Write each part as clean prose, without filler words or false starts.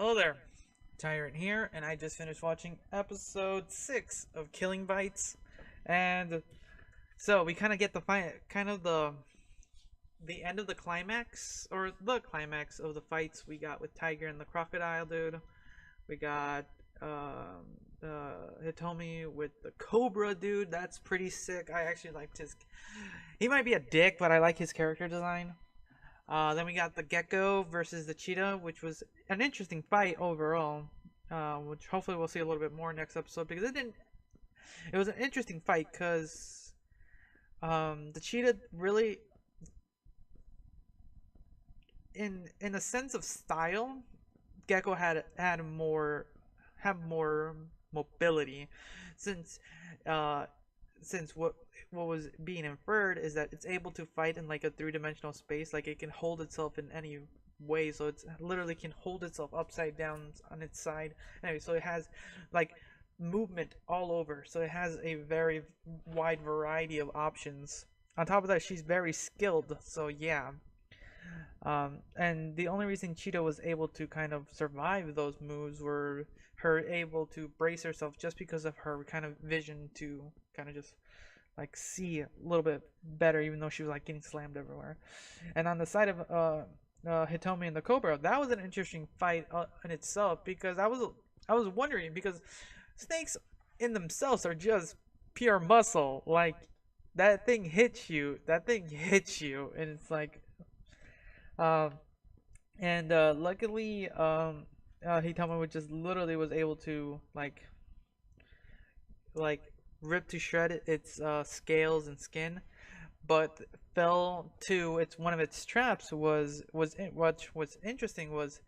Hello there, Tyrant here, and I just finished watching episode 6 of Killing Bites, and so we kind of get the the end of the climax, or the climax of the fights we got with Tiger and the crocodile dude. We got Hitomi with the Cobra dude. That's pretty sick. I actually liked his. He might be a dick, but I like his character design. Then we got the Gecko versus the Cheetah, which was an interesting fight overall. Which hopefully we'll see a little bit more next episode because it didn't. It was an interesting fight because the Cheetah really, in a sense of style, Gecko had more have more mobility, since uh since what was being inferred is that it's able to fight in like a three-dimensional space, like it can hold itself in any way, so it's literally can hold itself upside down on its side. Anyway, so it has like movement all over, so it has a very wide variety of options. On top of that, she's very skilled, so yeah. And the only reason Cheetah was able to kind of survive those moves were her able to brace herself just because of her kind of vision to kind of just like see a little bit better, even though she was like getting slammed everywhere. And on the side of Hitomi and the Cobra, that was an interesting fight in itself because I was wondering, because snakes in themselves are just pure muscle. Like that thing hits you, and it's like um, and luckily, Hitomi was just literally was able to like rip to shred its scales and skin, but fell to its one of its traps what was interesting was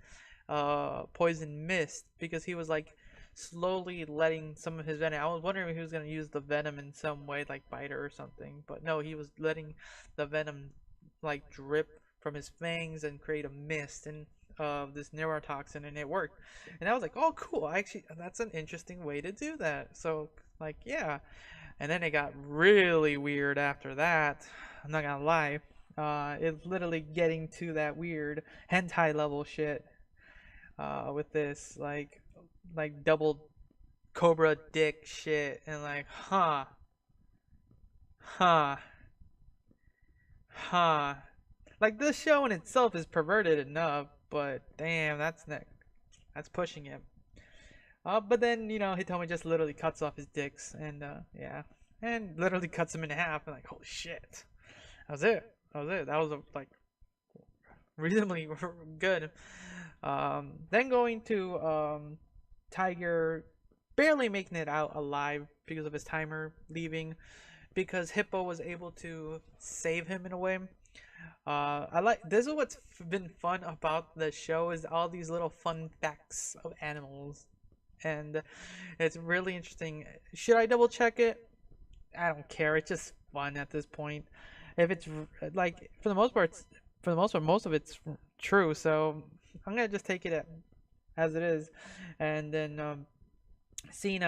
poison mist, because he was like slowly letting some of his venom. I was wondering if he was gonna use the venom in some way, like bite her or something, but no, he was letting the venom like drip from his fangs and create a mist and this neurotoxin, and it worked. And I was like, oh, cool. Actually, that's an interesting way to do that. So, like, yeah. And then it got really weird after that. I'm not gonna lie. It's literally getting to that weird hentai level shit. With this like double cobra dick shit, and like, huh, huh. Like, this show in itself is perverted enough, but damn, that's pushing it. But then Hitomi just literally cuts off his dicks, and yeah, and literally cuts him in half, and like, holy shit, that was it. That was it. That was like reasonably good. Then going to Tiger barely making it out alive because of his timer leaving, because Hippo was able to save him in a way. I like this is what's been fun about the show, is all these little fun facts of animals, and it's really interesting. Should I double check it? I don't care. It's just fun at this point. If it's like, for the most part, most of it's true. So I'm gonna just take it as it is, and then seen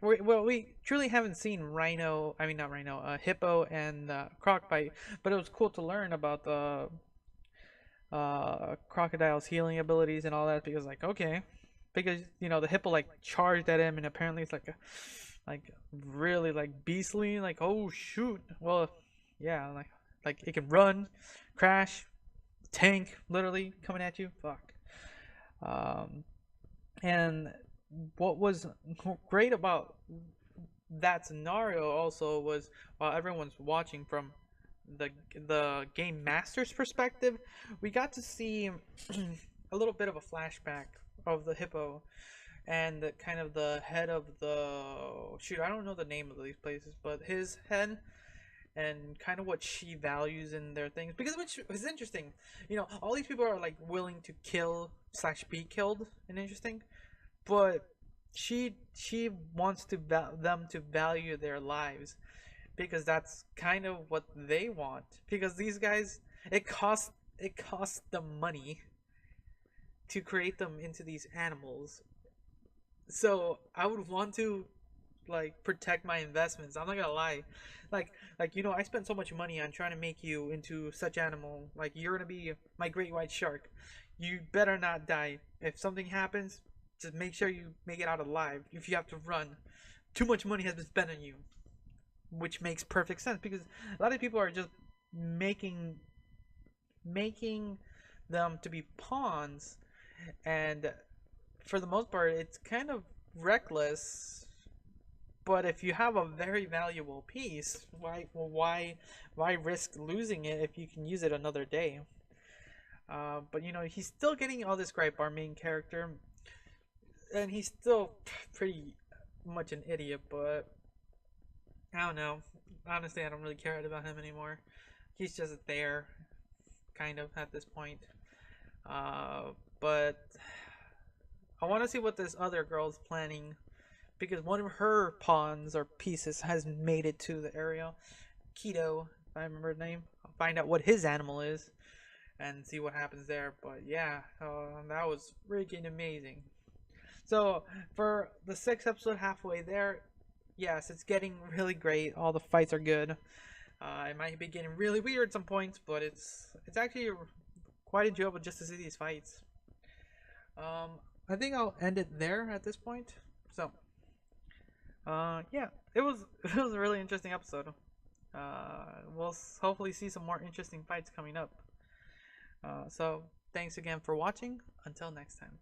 we truly haven't seen Rhino. I mean, not Rhino. Hippo and Croc fight, but it was cool to learn about the crocodile's healing abilities and all that, because like, okay, because the hippo like charged at him, and apparently it's like really like beastly, like, oh shoot, well, yeah, like it can run, crash, tank, literally coming at you, fuck. um and what was great about that scenario also was, while everyone's watching from the game master's perspective, we got to see a little bit of a flashback of the hippo, and kind of the head of the, shoot, I don't know the name of these places, but his head, and kind of what she values in their things, because which is interesting. All these people are like willing to kill slash be killed, and interesting, but she wants them to value their lives, because that's kind of what they want, because these guys, it costs them money to create them into these animals. So I would want to like protect my investments. I'm not gonna lie. Like like I spent so much money on trying to make you into such animal. Like you're gonna be my great white shark. You better not die. If something happens, just make sure you make it out alive. If you have to run, too much money has been spent on you, which makes perfect sense because a lot of people are just making making them to be pawns, and for the most part, it's kind of reckless. But if you have a very valuable piece, why risk losing it if you can use it another day? But he's still getting all this gripe, our main character, and he's still pretty much an idiot. But I don't know. Honestly, I don't really care about him anymore. He's just there, kind of at this point. But I want to see what this other girl's planning because one of her pawns or pieces has made it to the area. Keto, if I remember the name. I'll find out what his animal is and see what happens there. But yeah, that was freaking amazing. So for the sixth episode, halfway there, yes, it's getting really great. All the fights are good. It might be getting really weird at some points, but it's actually quite enjoyable just to see these fights. I think I'll end it there at this point. So, yeah, it was a really interesting episode. We'll hopefully see some more interesting fights coming up. So thanks again for watching. Until next time.